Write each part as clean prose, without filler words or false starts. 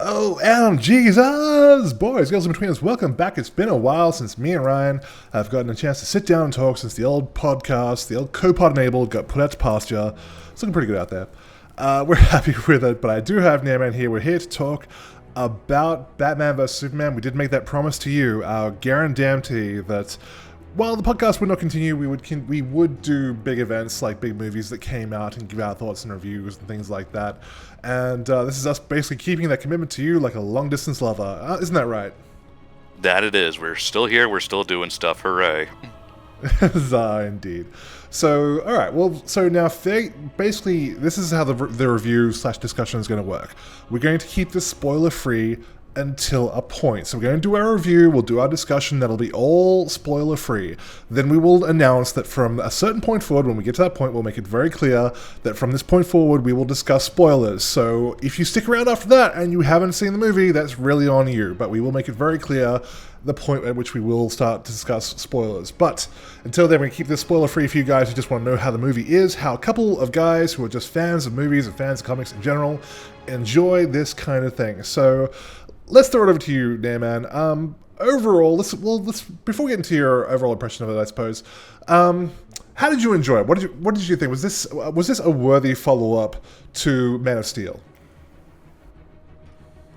Oh, and Jesus! Boys, girls in between us, welcome back. It's been a while since me and Ryan have gotten a chance to sit down and talk since the old podcast, the old Copod enabled, got put out to pasture. It's looking pretty good out there. We're happy with it, but I do have Nearman here. We're here to talk about Batman vs. Superman. We did make that promise to you, our guarantee that while the podcast would not continue, we would do big events like big movies that came out and give our thoughts and reviews and things like that. And this is us basically keeping that commitment to you like a long-distance lover. Isn't that right? That it is. We're still here. We're still doing stuff. Hooray. Indeed. So, alright, well, so now, basically, this is how the review/discussion is going to work. We're going to keep this spoiler-free until a point. So we're going to do our review, we'll do our discussion, that'll be all spoiler-free. Then we will announce that from a certain point forward, when we get to that point, we'll make it very clear that from this point forward, we will discuss spoilers. So if you stick around after that and you haven't seen the movie, that's really on you. But we will make it very clear the point at which we will start to discuss spoilers. But until then, we keep this spoiler-free for you guys who just want to know how the movie is, how a couple of guys who are just fans of movies and fans of comics in general enjoy this kind of thing. So let's throw it over to you, Nearman. Overall, let's before we get into your overall impression of it, I suppose. How did you enjoy it? What did you think? Was this a worthy follow-up to Man of Steel?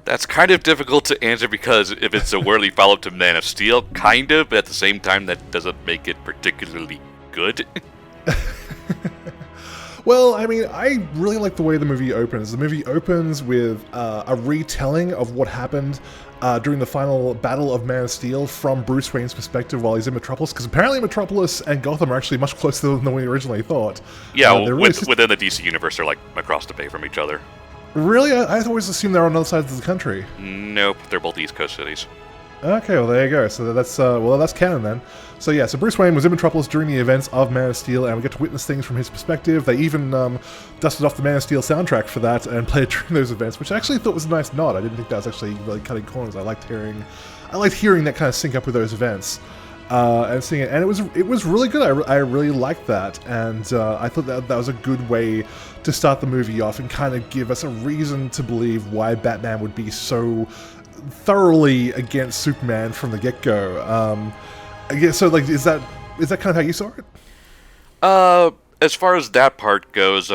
That's kind of difficult to answer because if it's a worthy follow-up to Man of Steel, kind of, but at the same time, that doesn't make it particularly good. Well, I mean, I really like the way the movie opens. The movie opens with a retelling of what happened during the final battle of Man of Steel from Bruce Wayne's perspective while he's in Metropolis, because apparently Metropolis and Gotham are actually much closer than we originally thought. Yeah, within the DC universe, they're like across the bay from each other. Really? I always assumed they're on other sides of the country. Nope, they're both East Coast cities. Okay, well there you go. So that's canon then. So yeah, so Bruce Wayne was in Metropolis during the events of Man of Steel, and we get to witness things from his perspective. They even dusted off the Man of Steel soundtrack for that and played it during those events, which I actually thought was a nice nod. I didn't think that was actually really cutting corners. I liked hearing that kind of sync up with those events and seeing it, and it was really good. I really liked that, and I thought that was a good way to start the movie off and kind of give us a reason to believe why Batman would be so thoroughly against Superman from the get-go. So like, is that kind of how you saw it? As far as that part goes,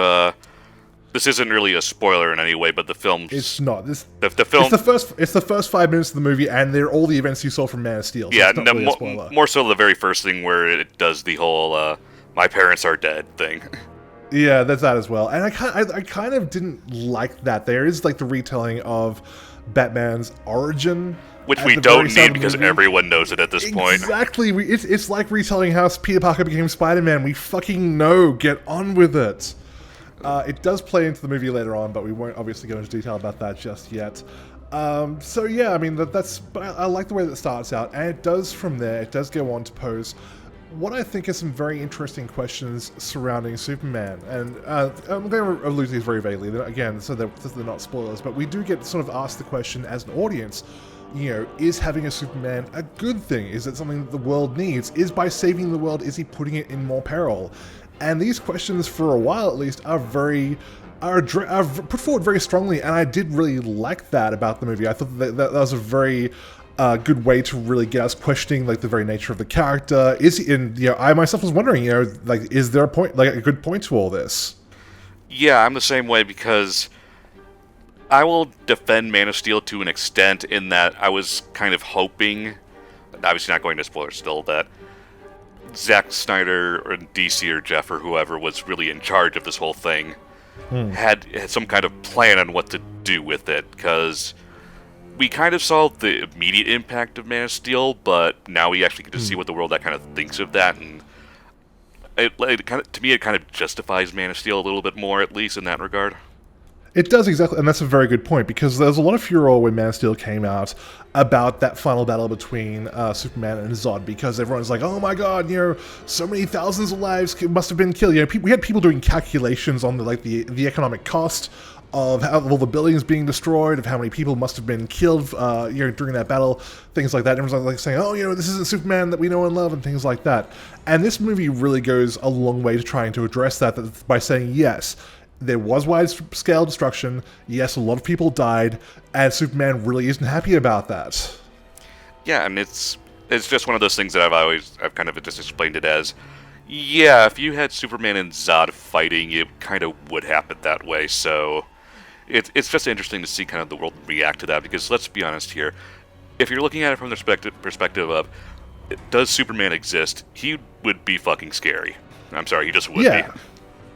this isn't really a spoiler in any way, but the film. It's not. The film. It's the first 5 minutes of the movie, and they're all the events you saw from Man of Steel. So yeah, it's not really a spoiler. More so the very first thing where it does the whole "my parents are dead" thing. Yeah, that's that as well. And I kind of didn't like that. There is like the retelling of Batman's origin, which we don't need because everyone knows it at this point. Exactly. It's like retelling how Peter Parker became Spider-Man. We fucking know. Get on with it. It does play into the movie later on, but we won't obviously go into detail about that just yet. So yeah, I mean but I like the way that it starts out, and it does from there. It does go on to pose what I think are some very interesting questions surrounding Superman, and I'm going to allude to these very vaguely, again, so they're not spoilers, but we do get sort of asked the question as an audience, is having a Superman a good thing? Is it something that the world needs? Is by saving the world, is he putting it in more peril? And these questions, for a while at least, are put forward very strongly, and I did really like that about the movie. I thought that was a very good way to really get us questioning like the very nature of the character. I myself was wondering, like, is there a good point to all this? Yeah, I'm the same way because I will defend Man of Steel to an extent in that I was kind of hoping, obviously not going to spoilers still, that Zack Snyder or DC or Jeff or whoever was really in charge of this whole thing had some kind of plan on what to do with it, because we kind of saw the immediate impact of Man of Steel, but now we actually get to see what the world that kind of thinks of that, and to me it kind of justifies Man of Steel a little bit more, at least in that regard. It does, exactly, and that's a very good point, because there's a lot of furor when Man of Steel came out about that final battle between Superman and Zod, because everyone's like, oh my god, so many thousands of lives must have been killed. We had people doing calculations on the economic cost of all the buildings being destroyed, of how many people must have been killed during that battle, things like that. Everyone's like saying, oh, this isn't Superman that we know and love, and things like that. And this movie really goes a long way to trying to address that by saying, yes, there was wide-scale destruction. Yes, a lot of people died, and Superman really isn't happy about that. Yeah, and it's just one of those things that I've kind of just explained it as, yeah, if you had Superman and Zod fighting, it kind of would happen that way. So it's just interesting to see kind of the world react to that, because let's be honest here, if you're looking at it from the perspective of, does Superman exist, he would be fucking scary. I'm sorry, he just would be.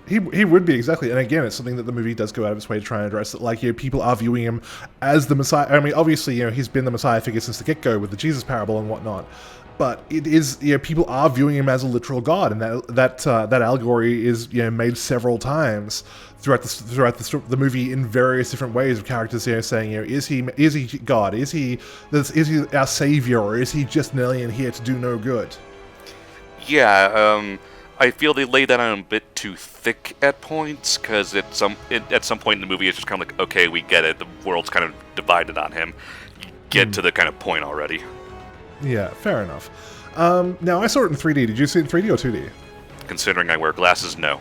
He would be, exactly. And again, it's something that the movie does go out of its way to try and address. That, like, people are viewing him as the Messiah. I mean, obviously, he's been the Messiah figure since the get-go with the Jesus parable and whatnot. But it is, people are viewing him as a literal god, and that allegory is, made several times throughout the movie in various different ways of characters, saying, is he God? Is he our savior, or is he just an alien here to do no good? Yeah, I feel they lay that on a bit too thick at points, because at some point in the movie it's just kind of like, okay, we get it, the world's kind of divided on him. Get to the kind of point already. Yeah, fair enough. Now, I saw it in 3D. Did you see it in 3D or 2D? Considering I wear glasses, no.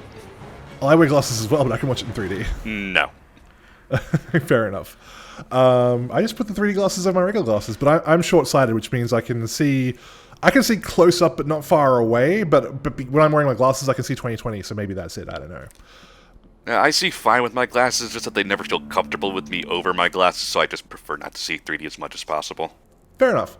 Well, I wear glasses as well, but I can watch it in 3D. No. Fair enough. I just put the 3D glasses over my regular glasses, but I'm short-sighted, which means I can see close up but not far away, but when I'm wearing my glasses I can see 20/20, so maybe that's it, I don't know. I see fine with my glasses, just that they never feel comfortable with me over my glasses, so I just prefer not to see 3D as much as possible. Fair enough.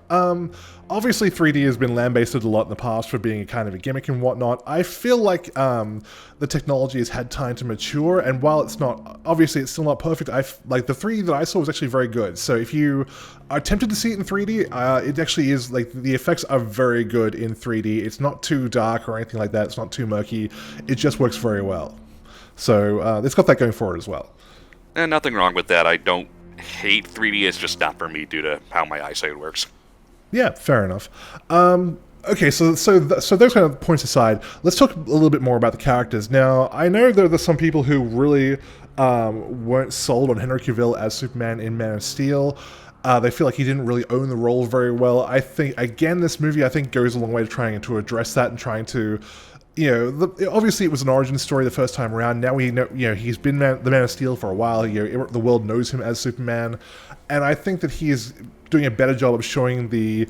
Obviously 3D has been lambasted a lot in the past for being a kind of a gimmick and whatnot. I feel like the technology has had time to mature, and while it's still not perfect, like the 3D that I saw was actually very good. So if you are tempted to see it in 3D, it actually is, like, the effects are very good in 3D. It's not too dark or anything like that. It's not too murky. It just works very well. So it's got that going for it as well. And nothing wrong with that. I don't hate 3D, it's just not for me due to how my eyesight works. Yeah, fair enough. Okay, so those kind of points aside, let's talk a little bit more about the characters. Now, I know there's some people who really weren't sold on Henry Cavill as Superman in Man of Steel. They feel like he didn't really own the role very well. I think, again, this movie, I think, goes a long way to trying to address that and trying to, obviously it was an origin story the first time around. Now we know, he's been the Man of Steel for a while. The world knows him as Superman, and I think that he is doing a better job of showing the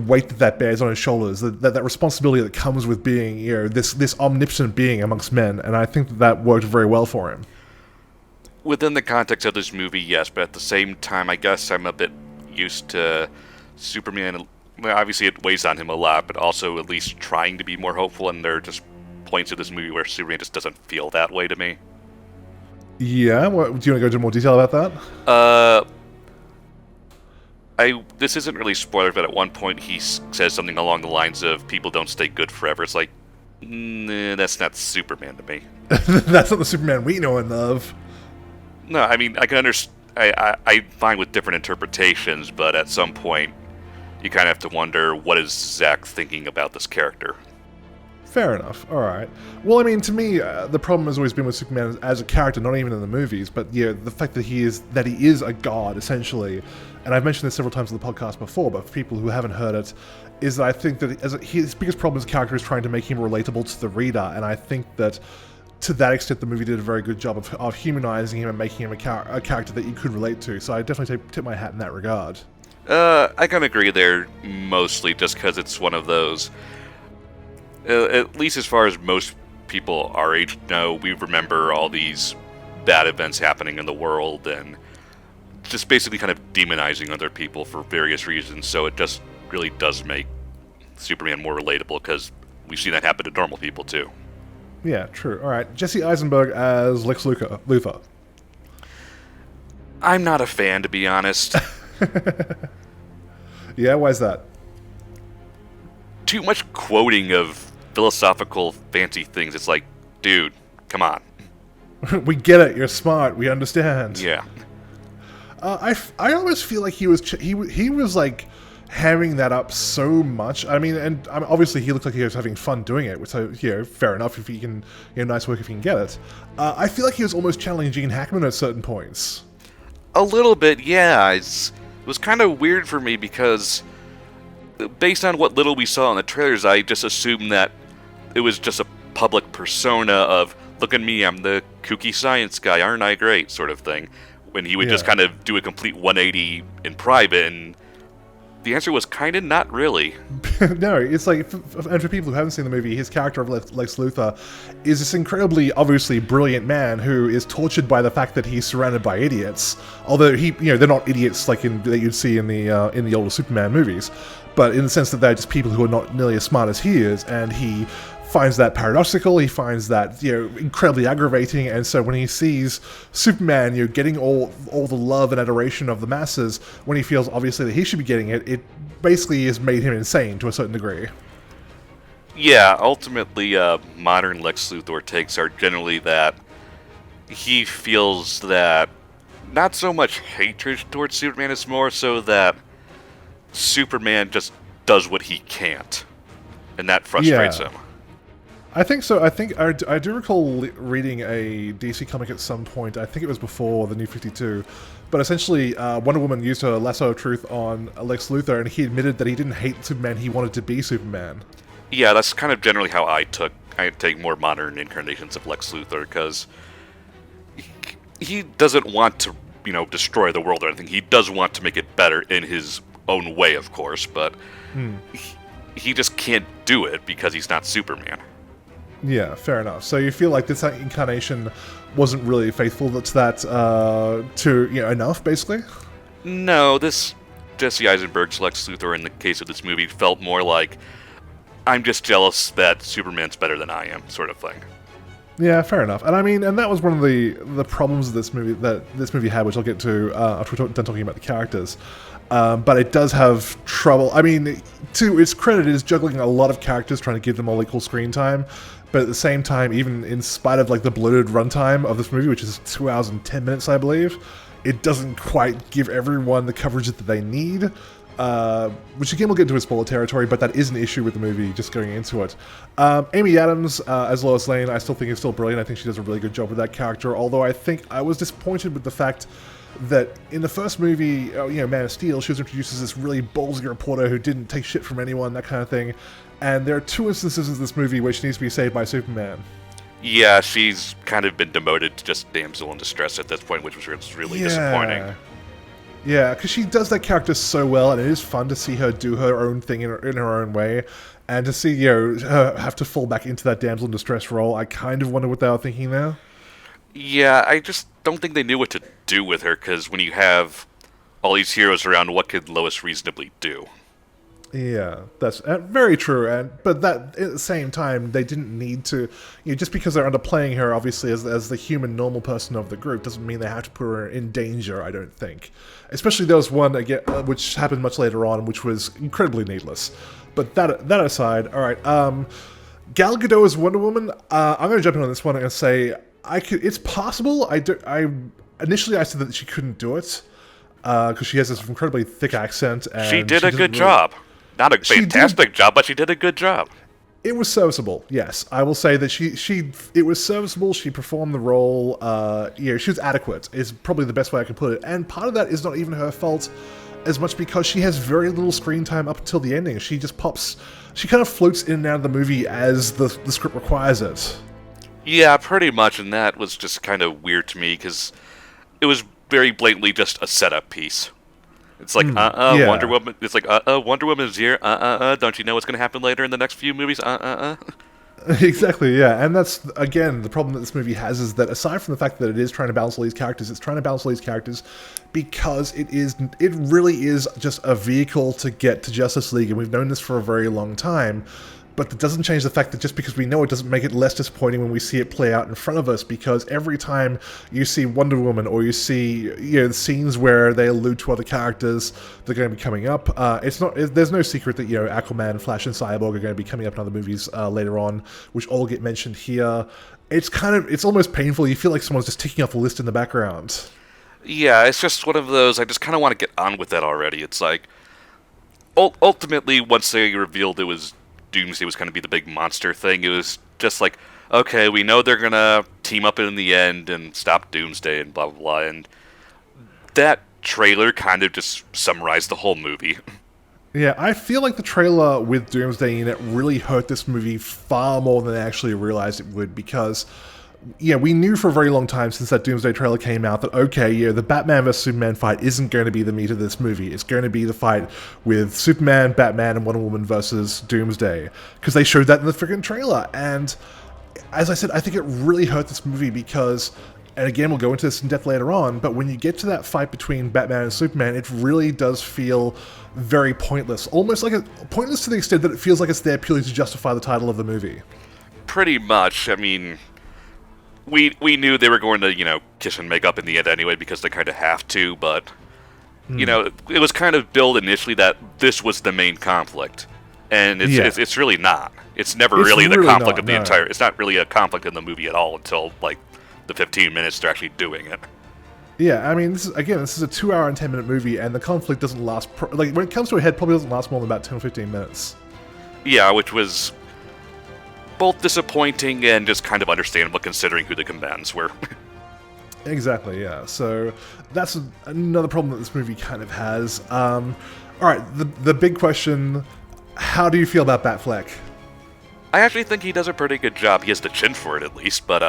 weight that bears on his shoulders, that responsibility that comes with being, this omnipotent being amongst men, and I think that worked very well for him. Within the context of this movie, yes, but at the same time, I guess I'm a bit used to Superman. Well, obviously it weighs on him a lot, but also at least trying to be more hopeful, and there are just points of this movie where Superman just doesn't feel that way to me. Yeah, do you want to go into more detail about that? This isn't really spoiler, but at one point he says something along the lines of, people don't stay good forever. It's like, nah, that's not Superman to me. That's not the Superman we know and love. No, I mean, I can understand, I'm fine with different interpretations, but at some point, you kind of have to wonder, what is Zack thinking about this character? Fair enough. All right. Well, I mean, to me, the problem has always been with Superman as a character, not even in the movies, but the fact that he is a god, essentially. And I've mentioned this several times on the podcast before, but for people who haven't heard it, is that I think that his biggest problem as a character is trying to make him relatable to the reader, and I think that to that extent, the movie did a very good job of humanizing him and making him a character that you could relate to. So I definitely tip my hat in that regard. I can agree there, mostly just because it's one of those. At least as far as most people our age know, we remember all these bad events happening in the world and just basically kind of demonizing other people for various reasons. So it just really does make Superman more relatable, because we see that happen to normal people too. Yeah, true. All right, Jesse Eisenberg as Lex Luthor. I'm not a fan, to be honest. Yeah, why is that? Too much quoting of philosophical, fancy things. It's like, dude, come on. We get it. You're smart. We understand. Yeah. I almost feel like he was like hamming that up so much. I mean, and obviously he looked like he was having fun doing it, so fair enough if he can, nice work if he can get it. I feel like he was almost channeling Gene Hackman at certain points. A little bit, yeah. It was kind of weird for me because, based on what little we saw in the trailers, I just assumed that it was just a public persona of, look at me, I'm the kooky science guy, aren't I great, sort of thing, when he would just Yeah. kind of do a complete 180 in private, and the answer was kind of not really. No, it's like, and for people who haven't seen the movie, his character of Lex Luthor is this incredibly, obviously brilliant man who is tortured by the fact that he's surrounded by idiots. Although they're not idiots like that you'd see in the older Superman movies, but in the sense that they're just people who are not nearly as smart as he is, and he finds that paradoxical, he finds that incredibly aggravating, and so when he sees Superman getting all the love and adoration of the masses, when he feels obviously that he should be getting it, it basically has made him insane to a certain degree. Yeah, ultimately, modern Lex Luthor takes are generally that he feels that not so much hatred towards Superman, it's more so that Superman just does what he can't, and that frustrates him. I think so. I think I do recall reading a DC comic at some point. I think it was before the New 52. But essentially, Wonder Woman used her lasso of truth on Lex Luthor, and he admitted that he didn't hate Superman, he wanted to be Superman. Yeah, that's kind of generally how I take more modern incarnations of Lex Luthor, because he doesn't want to, destroy the world or anything. He does want to make it better in his own way, of course, but he just can't do it because he's not Superman. Yeah, fair enough. So you feel like this incarnation wasn't really faithful to that, enough, basically? No, this Jesse Eisenberg's Lex Luthor in the case of this movie felt more like, I'm just jealous that Superman's better than I am, sort of thing. Yeah, fair enough. And I mean, and that was one of the problems of this movie that this movie had, which I'll get to after we're done talking about the characters. But it does have trouble. I mean, to its credit, it is juggling a lot of characters, trying to give them all equal screen time. But at the same time, even in spite of the bloated runtime of this movie, which is 2 hours and 10 minutes, I believe, it doesn't quite give everyone the coverage that they need. Which again we'll get into in spoiler territory, but that is an issue with the movie just going into it. Amy Adams as Lois Lane, I still think is still brilliant. I think she does a really good job with that character, although I think I was disappointed with the fact that in the first movie, Man of Steel, she was introduced as this really ballsy reporter who didn't take shit from anyone, that kind of thing. And there are 2 instances in this movie where she needs to be saved by Superman. Yeah, she's kind of been demoted to just damsel in distress at this point, which was really disappointing. Yeah, because she does that character so well, and it is fun to see her do her own thing in her own way, and to see her have to fall back into that damsel in distress role. I kind of wonder what they were thinking there. Yeah, I just don't think they knew what to do with her, because when you have all these heroes around, what could Lois reasonably do? Yeah, that's very true. But that at the same time, they didn't need to. Just because they're underplaying her, obviously, as the human, normal person of the group, doesn't mean they have to put her in danger. I don't think. Especially there was one again, which happened much later on, which was incredibly needless. But that aside, all right. Gal Gadot as Wonder Woman. I'm going to jump in on this one and say it's possible. Initially I said that she couldn't do it because she has this incredibly thick accent. And she did a good job. Not a fantastic job, but she did a good job. It was serviceable, yes. I will say that it was serviceable. She performed the role. She was adequate, is probably the best way I can put it. And part of that is not even her fault as much because she has very little screen time up until the ending. She just pops. She kind of floats in and out of the movie as the script requires it. Yeah, pretty much, and that was just kind of weird to me because it was very blatantly just a setup piece. It's like, yeah. Wonder Woman. It's like, Wonder Woman is here. Don't you know what's going to happen later in the next few movies? Exactly, yeah. And that's, again, the problem that this movie has is that aside from the fact that it is trying to balance all these characters, it's trying to balance all these characters because it really is just a vehicle to get to Justice League, and we've known this for a very long time. But that doesn't change the fact that just because we know it doesn't make it less disappointing when we see it play out in front of us, because every time you see Wonder Woman or you see the scenes where they allude to other characters that are going to be coming up, there's no secret that Aquaman, Flash, and Cyborg are going to be coming up in other movies later on, which all get mentioned here. It's almost painful. You feel like someone's just ticking off a list in the background. Yeah, it's just one of those, I just kind of want to get on with that already. It's like, ultimately, once they revealed it was Doomsday was going to be the big monster thing, it was just like, okay, we know they're going to team up in the end and stop Doomsday and blah, blah, blah. And that trailer kind of just summarized the whole movie. Yeah, I feel like the trailer with Doomsday in it really hurt this movie far more than I actually realized it would, because yeah, we knew for a very long time since that Doomsday trailer came out that, okay, yeah, the Batman vs. Superman fight isn't going to be the meat of this movie. It's going to be the fight with Superman, Batman, and Wonder Woman versus Doomsday. Because they showed that in the freaking trailer. And as I said, I think it really hurt this movie because, and again, we'll go into this in depth later on, but when you get to that fight between Batman and Superman, it really does feel very pointless. Almost like pointless to the extent that it feels like it's there purely to justify the title of the movie. Pretty much. I mean, we knew they were going to, kiss and make up in the end anyway because they kind of have to, but, it was kind of billed initially that this was the main conflict. And it's really not. It's never really the conflict of the entire... It's not really a conflict in the movie at all until, the 15 minutes they're actually doing it. Yeah, I mean, this is a 2 hour and 10 minute movie, and the conflict doesn't last... when it comes to a head, probably doesn't last more than about 10 or 15 minutes. Yeah, which was both disappointing and just kind of understandable considering who the combatants were. Exactly, yeah. So that's another problem that this movie kind of has. Alright, the big question, how do you feel about Batfleck? I actually think he does a pretty good job. He has the chin for it, at least, but,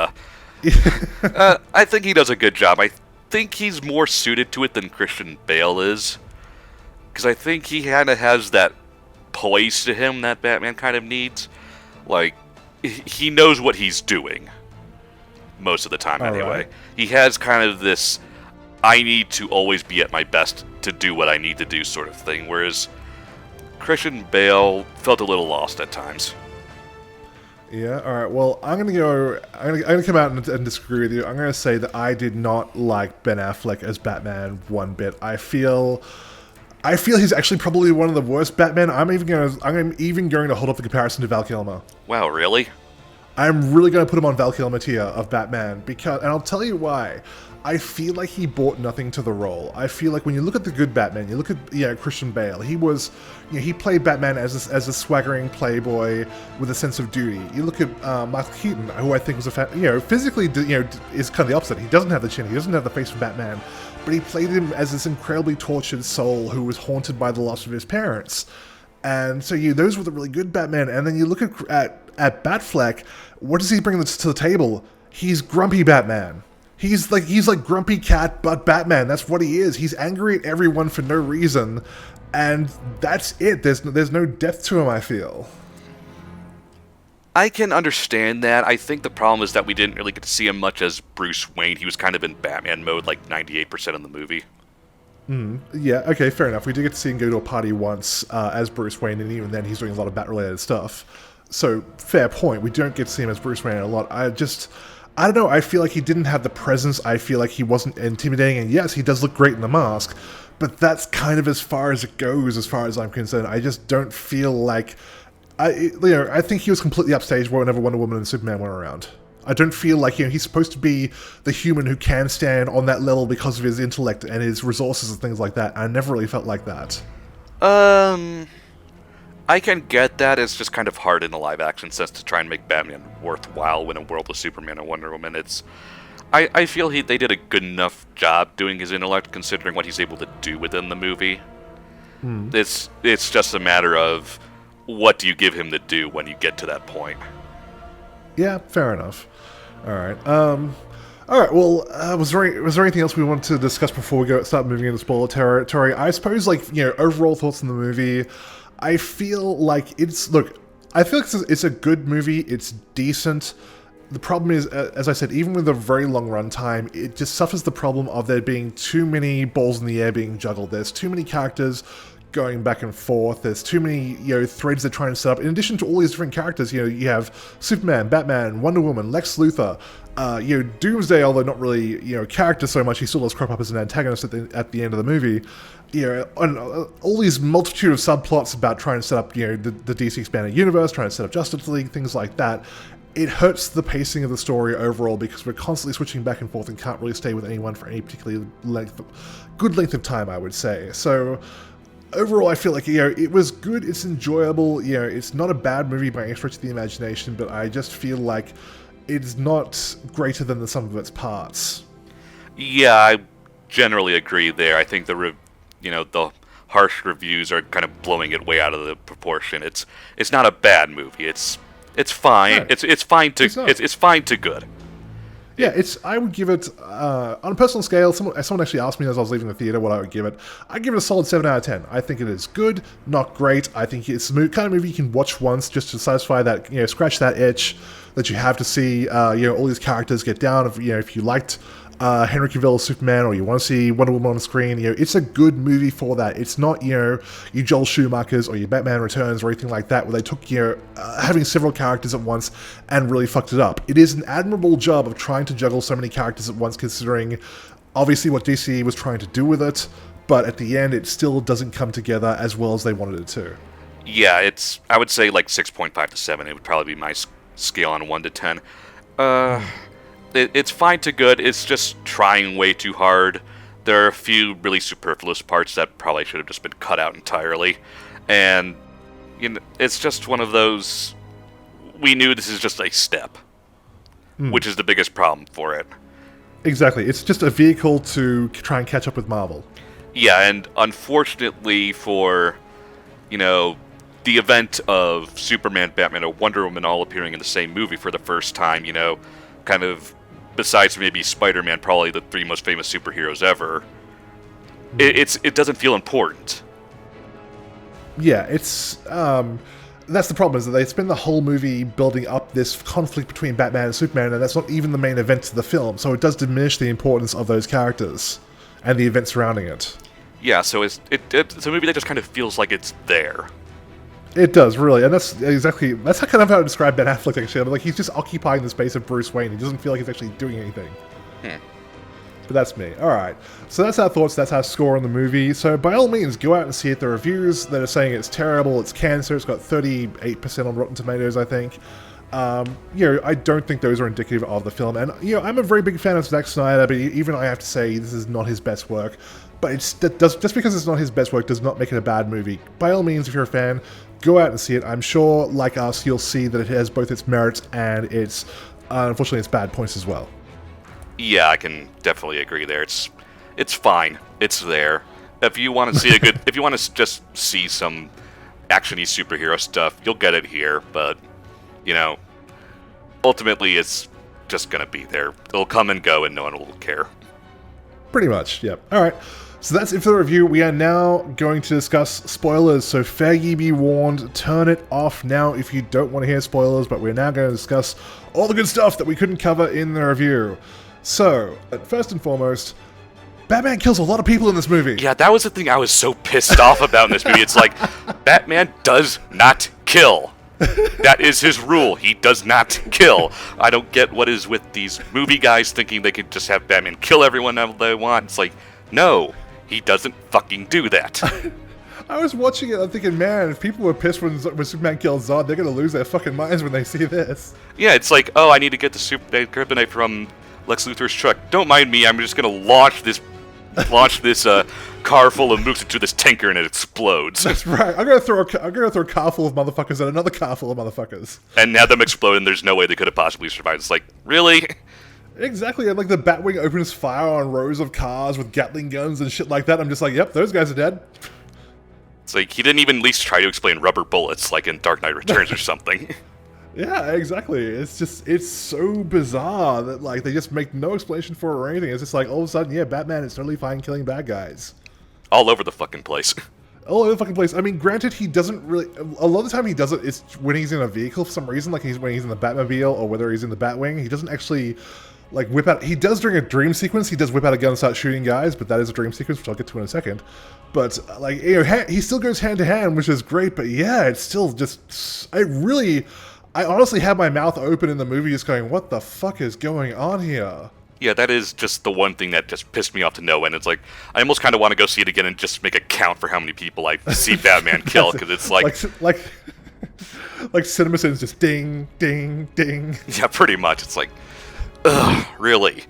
I think he does a good job. I think he's more suited to it than Christian Bale is. Because I think he kind of has that poise to him that Batman kind of needs. He knows what he's doing. Most of the time, anyway. Right. He has kind of this, I need to always be at my best to do what I need to do sort of thing. Whereas Christian Bale felt a little lost at times. Yeah, alright, well, I'm gonna come out and disagree with you. I'm gonna say that I did not like Ben Affleck as Batman one bit. I feel he's actually probably one of the worst Batman. I'm even going to hold up the comparison to Val Kilmer. Wow, really? I'm really going to put him on Val Kilmer tier of Batman, and I'll tell you why. I feel like he brought nothing to the role. I feel like when you look at the good Batman, you look at Christian Bale. He played Batman as a swaggering playboy with a sense of duty. You look at Michael Keaton, who I think was physically is kind of the opposite. He doesn't have the chin. He doesn't have the face of Batman, but he played him as this incredibly tortured soul who was haunted by the loss of his parents. And so those were the really good Batman. And then you look at Batfleck. What does he bring to the table? He's grumpy Batman. He's like Grumpy Cat, but Batman. That's what he is. He's angry at everyone for no reason, and that's it. There's no depth to him, I feel. I can understand that. I think the problem is that we didn't really get to see him much as Bruce Wayne. He was kind of in Batman mode like 98% of the movie. Yeah, okay, fair enough. We did get to see him go to a party once as Bruce Wayne, and even then he's doing a lot of Bat-related stuff. So, fair point. We don't get to see him as Bruce Wayne a lot. I don't know, I feel like he didn't have the presence, I feel like he wasn't intimidating, and yes, he does look great in the mask, but that's kind of as far as it goes, as far as I'm concerned. I just don't feel like... I think he was completely upstaged whenever Wonder Woman and Superman went around. I don't feel like, he's supposed to be the human who can stand on that level because of his intellect and his resources and things like that. I never really felt like that. I can get that. It's just kind of hard in a live-action sense to try and make Batman worthwhile in a world with Superman and Wonder Woman. I feel they did a good enough job doing his intellect considering what he's able to do within the movie. It's just a matter of what do you give him to do when you get to that point. Yeah, fair enough. Alright, well, was there anything else we wanted to discuss before we start moving into spoiler territory? I suppose, overall thoughts on the movie... I feel like it's a good movie, it's decent. The problem is, as I said, even with a very long runtime, it just suffers the problem of there being too many balls in the air being juggled. There's too many characters going back and forth, there's too many, threads they're trying to set up. In addition to all these different characters, you have Superman, Batman, Wonder Woman, Lex Luthor, Doomsday, although not really, character so much, he still does crop up as an antagonist at the end of the movie. And all these multitude of subplots about trying to set up, the DC Expanded Universe, trying to set up Justice League, things like that. It hurts the pacing of the story overall because we're constantly switching back and forth and can't really stay with anyone for any particularly good length of time, I would say. So, overall, I feel like, it was good, it's enjoyable, it's not a bad movie by any stretch of the imagination, but I just feel like it's not greater than the sum of its parts. Yeah, I generally agree there. I think the harsh reviews are kind of blowing it way out of the proportion. It's not a bad movie. It's fine. Right. It's fine to good. Yeah, I would give it on a personal scale. Someone actually asked me as I was leaving the theater what I would give it. I'd give it a solid 7 out of 10. I think it is good, not great. I think it's a kind of movie you can watch once just to satisfy that, scratch that itch that you have to see, all these characters get down. If you liked Henry Cavill's Superman, or you want to see Wonder Woman on the screen, it's a good movie for that. It's not, your Joel Schumachers or your Batman Returns or anything like that, where they took, having several characters at once and really fucked it up. It is an admirable job of trying to juggle so many characters at once, considering obviously what DC was trying to do with it, but at the end, it still doesn't come together as well as they wanted it to. Yeah, I would say like 6.5 to 7. It would probably be my scale on 1 to 10. It's fine to good. It's just trying way too hard. There are a few really superfluous parts that probably should have just been cut out entirely. And, it's just one of those... We knew this is just a step, which is the biggest problem for it. Exactly. It's just a vehicle to try and catch up with Marvel. Yeah, and unfortunately for, the event of Superman, Batman, or Wonder Woman all appearing in the same movie for the first time, kind of... Besides maybe Spider-Man, probably the 3 most famous superheroes ever, it doesn't feel important. Yeah, it's that's the problem, is that they spend the whole movie building up this conflict between Batman and Superman, and that's not even the main event of the film, so it does diminish the importance of those characters and the events surrounding it. Yeah, so it's a movie that just kind of feels like it's there. It does, really, and that's kind of how I describe Ben Affleck, actually. Like, he's just occupying the space of Bruce Wayne. He doesn't feel like he's actually doing anything. But that's me. Alright, so that's our thoughts, that's our score on the movie. So by all means, go out and see it. The reviews that are saying it's terrible, it's cancer, it's got 38% on Rotten Tomatoes, I think. I don't think those are indicative of the film. And, I'm a very big fan of Zack Snyder, but even I have to say this is not his best work. But just because it's not his best work does not make it a bad movie. By all means, if you're a fan, go out and see it. I'm sure, like us, you'll see that it has both its merits and its, unfortunately, its bad points as well. Yeah, I can definitely agree there. It's fine. It's there. If you want to see if you want to just see some actiony superhero stuff, you'll get it here. But, ultimately, it's just gonna be there. It'll come and go, and no one will care. Pretty much, yep. Alright, so that's it for the review. We are now going to discuss spoilers, so fair ye be warned, turn it off now if you don't want to hear spoilers, but we're now going to discuss all the good stuff that we couldn't cover in the review. So, first and foremost, Batman kills a lot of people in this movie. Yeah, that was the thing I was so pissed off about in this movie. It's like, Batman does not kill. That is his rule. He does not kill. I don't get what is with these movie guys thinking they could just have Batman kill everyone they want. It's like, no, he doesn't fucking do that. I was watching it, I'm thinking, man, if people were pissed when Superman kills Zod, they're going to lose their fucking minds when they see this. Yeah, it's like, oh, I need to get the kryptonite from Lex Luthor's truck. Don't mind me, I'm just going to launch this car full of mooks into this tanker and it explodes. That's right. I'm gonna throw a car full of motherfuckers at another car full of motherfuckers. And have them explode, and there's no way they could have possibly survived. It's like, really? Exactly. And like the Batwing opens fire on rows of cars with Gatling guns and shit like that. I'm just like, yep, those guys are dead. It's like, he didn't even at least try to explain rubber bullets, like in Dark Knight Returns or something. Yeah, exactly. It's so bizarre that like they just make no explanation for it or anything. It's just like all of a sudden, yeah, Batman is totally fine killing bad guys. All over the fucking place. All over the fucking place. I mean, granted, he doesn't really... A lot of the time he does it, it's when he's in a vehicle for some reason, like when he's in the Batmobile or whether he's in the Batwing. He doesn't actually, like, whip out... He does during a dream sequence, he does whip out a gun and start shooting guys, but that is a dream sequence, which I'll get to in a second. But, like, he still goes hand to hand, which is great, but yeah, it's still just... I honestly had my mouth open in the movie just going, what the fuck is going on here? Yeah, that is just the one thing that just pissed me off to no end. It's like, I almost kind of want to go see it again and just make a count for how many people I see Batman kill, because it's like... like CinemaSins just ding, ding, ding. Yeah, pretty much. It's like, ugh, really?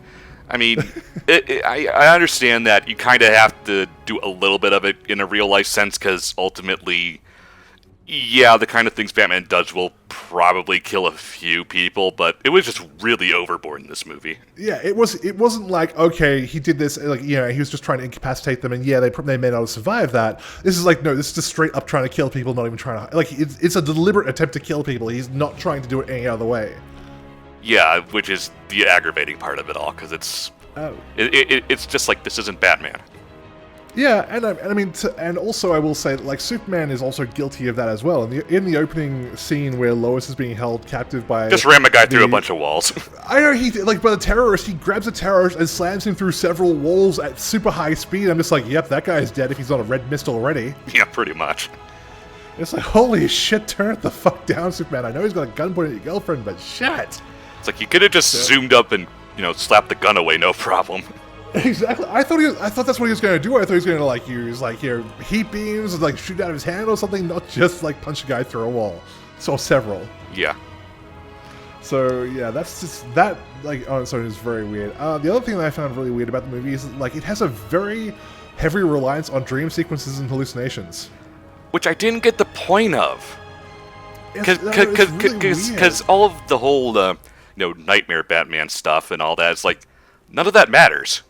I mean, I understand that you kind of have to do a little bit of it in a real-life sense, because ultimately... Yeah, the kind of things Batman does will probably kill a few people, but it was just really overboard in this movie. Yeah, it wasn't like, okay, he did this, like, he was just trying to incapacitate them, and yeah, they may not have survived that. This is like, no, this is just straight up trying to kill people, not even trying to, like, it's a deliberate attempt to kill people. He's not trying to do it any other way. Yeah, which is the aggravating part of it all, because Oh. it's just like, this isn't Batman. Yeah, and also I will say that, like, Superman is also guilty of that as well. In the opening scene where Lois is being held captive by Just ram a guy through a bunch of walls. I know by the terrorist, he grabs a terrorist and slams him through several walls at super high speed. I'm just like, yep, that guy's dead if he's on a red mist already. Yeah, pretty much. It's like, holy shit, turn it the fuck down, Superman. I know he's got a gun pointed at your girlfriend, but shit. It's like, you could have just zoomed up and, slapped the gun away, no problem. Exactly. I thought that's what he was going to do. I thought he was going to, like, use, like, heat beams and, like, shoot out of his hand or something, not just, like, punch a guy through a wall. So several. Yeah. So, yeah, that's just, that, like, oh, sorry, is very weird. The other thing that I found really weird about the movie is, like, it has a very heavy reliance on dream sequences and hallucinations. Which I didn't get the point of. Because Because all of the whole, Nightmare Batman stuff and all that, it's like, none of that matters.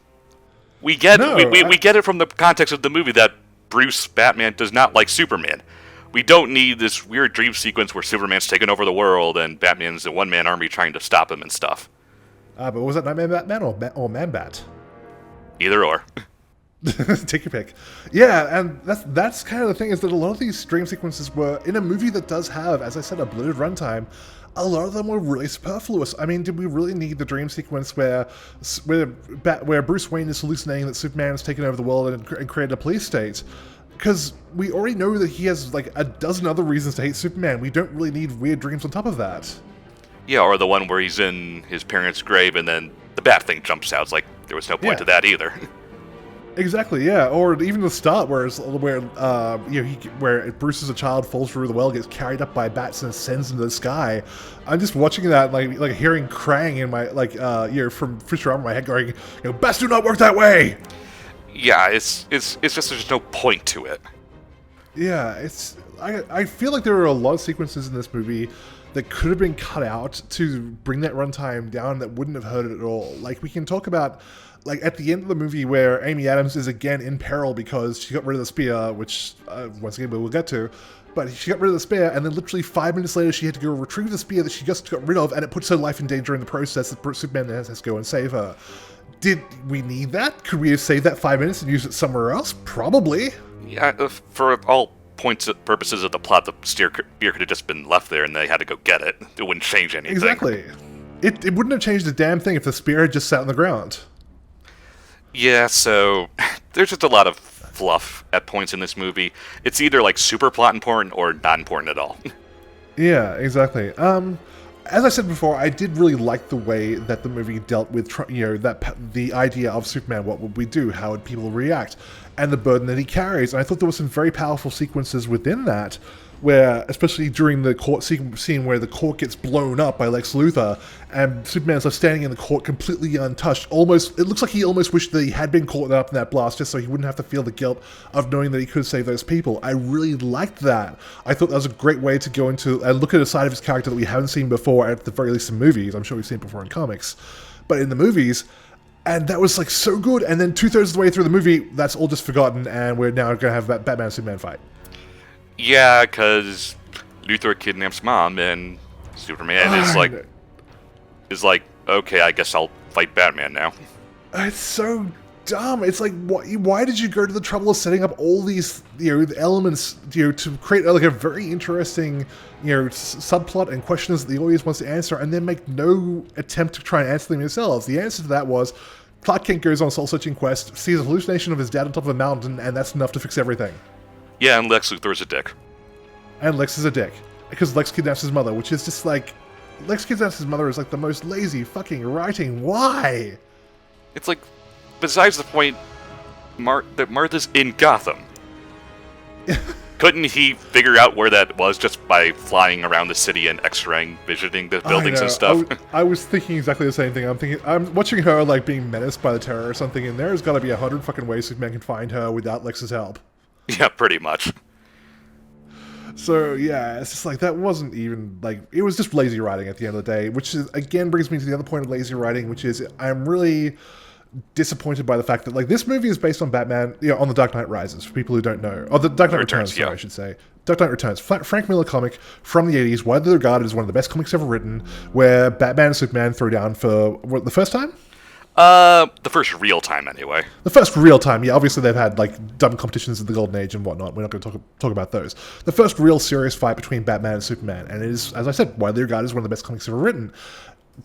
We get we get it from the context of the movie that Bruce Batman does not like Superman. We don't need this weird dream sequence where Superman's taking over the world and Batman's a one-man army trying to stop him and stuff. But was that Nightmare Batman or Man-Bat? Either or. Take your pick. Yeah, and that's kind of the thing, is that a lot of these dream sequences were in a movie that does have, as I said, a bloated runtime. A lot of them were really superfluous. I mean, did we really need the dream sequence where Bruce Wayne is hallucinating that Superman has taken over the world and created a police state? Because we already know that he has like a dozen other reasons to hate Superman. We don't really need weird dreams on top of that. Yeah, or the one where he's in his parents' grave and then the bat thing jumps out. It's like, there was no point to that either. Exactly, yeah. Or even the start where Bruce as a child falls through the well, gets carried up by bats and ascends into the sky. I'm just watching that, like hearing Krang in my from Futurama in my head, going, bats do not work that way. Yeah, it's just there's no point to it. Yeah, I feel like there are a lot of sequences in this movie that could have been cut out to bring that runtime down that wouldn't have hurt it at all. Like, we can talk about, like, at the end of the movie where Amy Adams is again in peril because she got rid of the spear, which, once again, we'll get to, but she got rid of the spear, and then literally 5 minutes later she had to go retrieve the spear that she just got rid of, and it puts her life in danger in the process that Superman has to go and save her. Did we need that? Could we have saved that 5 minutes and used it somewhere else? Probably. Yeah, for all purposes of the plot, the spear could have just been left there and they had to go get it. It wouldn't change anything. Exactly. It wouldn't have changed a damn thing if the spear had just sat on the ground. Yeah, so there's just a lot of fluff at points in this movie. It's either like super plot important or not important at all. Yeah, exactly. As I said before, I did really like the way that the movie dealt with, the idea of Superman. What would we do? How would people react? And the burden that he carries. And I thought there were some very powerful sequences within that, where, especially during the court scene where the court gets blown up by Lex Luthor, and Superman's left standing in the court completely untouched. It looks like he almost wished that he had been caught up in that blast just so he wouldn't have to feel the guilt of knowing that he could save those people. I really liked that. I thought that was a great way to go into and look at a side of his character that we haven't seen before, at the very least in movies. I'm sure we've seen it before in comics. But in the movies, and that was like so good, and then 2/3 of the way through the movie, that's all just forgotten, and we're now going to have that Batman and Superman fight. Yeah, because Luthor kidnaps Mom, and Superman is like, okay, I guess I'll fight Batman now. It's so dumb. It's like, why did you go to the trouble of setting up all these, the elements, to create like a very interesting, subplot and questions that the audience wants to answer, and then make no attempt to try and answer them yourselves? The answer to that was, Clark Kent goes on a soul-searching quest, sees a hallucination of his dad on top of a mountain, and that's enough to fix everything. Yeah, and Lex Luthor's a dick. And Lex is a dick. Because Lex kidnaps his mother, which is just like... Lex kidnaps his mother is like the most lazy fucking writing. Why? It's like, besides the point that Martha's in Gotham. Couldn't he figure out where that was just by flying around the city and x-raying, visiting the buildings and stuff? I was thinking exactly the same thing. I'm watching her like being menaced by the terror or something, and there's got to be 100 fucking ways Superman can find her without Lex's help. Yeah, pretty much. So, yeah, it's just like, that wasn't even, like, it was just lazy writing at the end of the day, which is, again, brings me to the other point of lazy writing, which is, I'm really disappointed by the fact that like this movie is based on Batman, on The Dark Knight Rises. For people who don't know, or The Dark Knight Returns, sorry, I should say. Dark Knight Returns, Frank Miller comic from the 80s, widely regarded as one of the best comics ever written, where Batman and Superman throw down for the first time. The first real time, anyway. The first real time, yeah. Obviously, they've had like dumb competitions in the Golden Age and whatnot. We're not going to talk about those. The first real serious fight between Batman and Superman, and it is, as I said, widely regarded as one of the best comics ever written.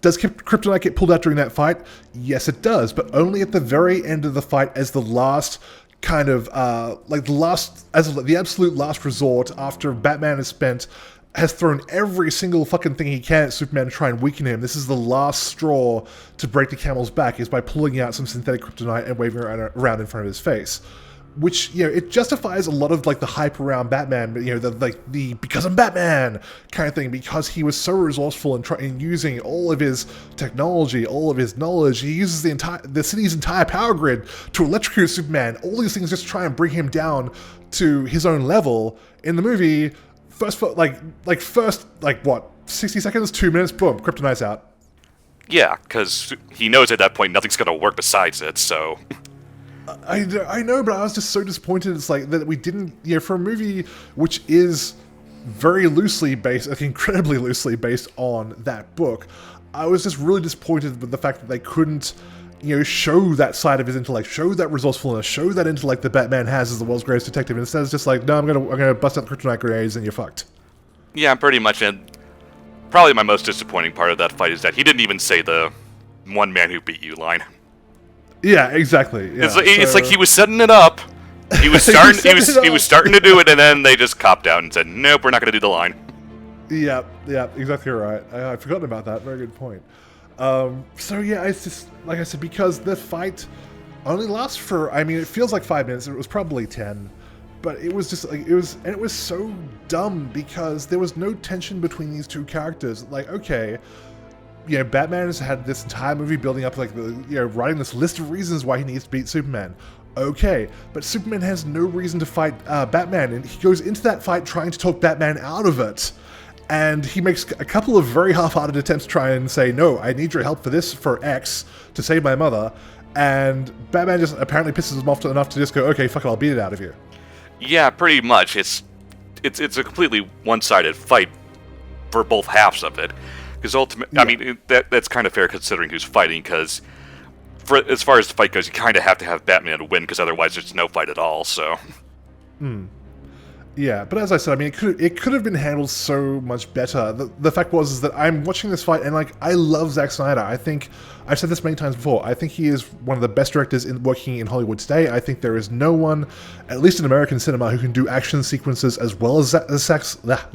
Does Kryptonite get pulled out during that fight? Yes, it does, but only at the very end of the fight, as the last kind of the absolute last resort after Batman has thrown every single fucking thing he can at Superman to try and weaken him. This is the last straw to break the camel's back, is by pulling out some synthetic kryptonite and waving it around in front of his face. Which, it justifies a lot of, like, the hype around Batman, the because I'm Batman kind of thing, because he was so resourceful in using all of his technology, all of his knowledge. He uses the city's entire power grid to electrocute Superman. All these things just try and bring him down to his own level. In the movie, first 60 seconds, 2 minutes, boom, kryptonite's out. Yeah, because he knows at that point nothing's going to work besides it, so... I know, but I was just so disappointed. It's like that we didn't, for a movie which is very loosely based, like incredibly loosely based on that book, I was just really disappointed with the fact that they couldn't, show that side of his intellect, show that resourcefulness, show that intellect that Batman has as the world's greatest detective. And instead, it's just like, no, I'm gonna bust out the kryptonite grenades and you're fucked. Yeah, pretty much. And probably my most disappointing part of that fight is that he didn't even say the "one man who beat you" line. Yeah, exactly. Yeah. It's like he was setting it up. He was starting. he was starting to do it, and then they just copped out and said, "Nope, we're not going to do the line." Yeah, exactly right. I'd forgotten about that. Very good point. It's just like I said, because the fight only lasts for. I mean, it feels like 5 minutes. It was probably 10, but it was just like it was so dumb because there was no tension between these two characters. Like, okay. Batman has had this entire movie building up, like, writing this list of reasons why he needs to beat Superman. Okay, but Superman has no reason to fight Batman, and he goes into that fight trying to talk Batman out of it. And he makes a couple of very half-hearted attempts to try and say, no, I need your help for X, to save my mother. And Batman just apparently pisses him off enough to just go, okay, fuck it, I'll beat it out of you. Yeah, pretty much. It's a completely one-sided fight for both halves of it. Because ultimately, I mean, that's kind of fair considering who's fighting, because as far as the fight goes, you kind of have to have Batman win, because otherwise there's no fight at all, so... Yeah, but as I said, I mean, it could have been handled so much better. The fact is that I'm watching this fight, and, like, I love Zack Snyder. I think, I've said this many times before, I think he is one of the best directors working in Hollywood today. I think there is no one, at least in American cinema, who can do action sequences as well as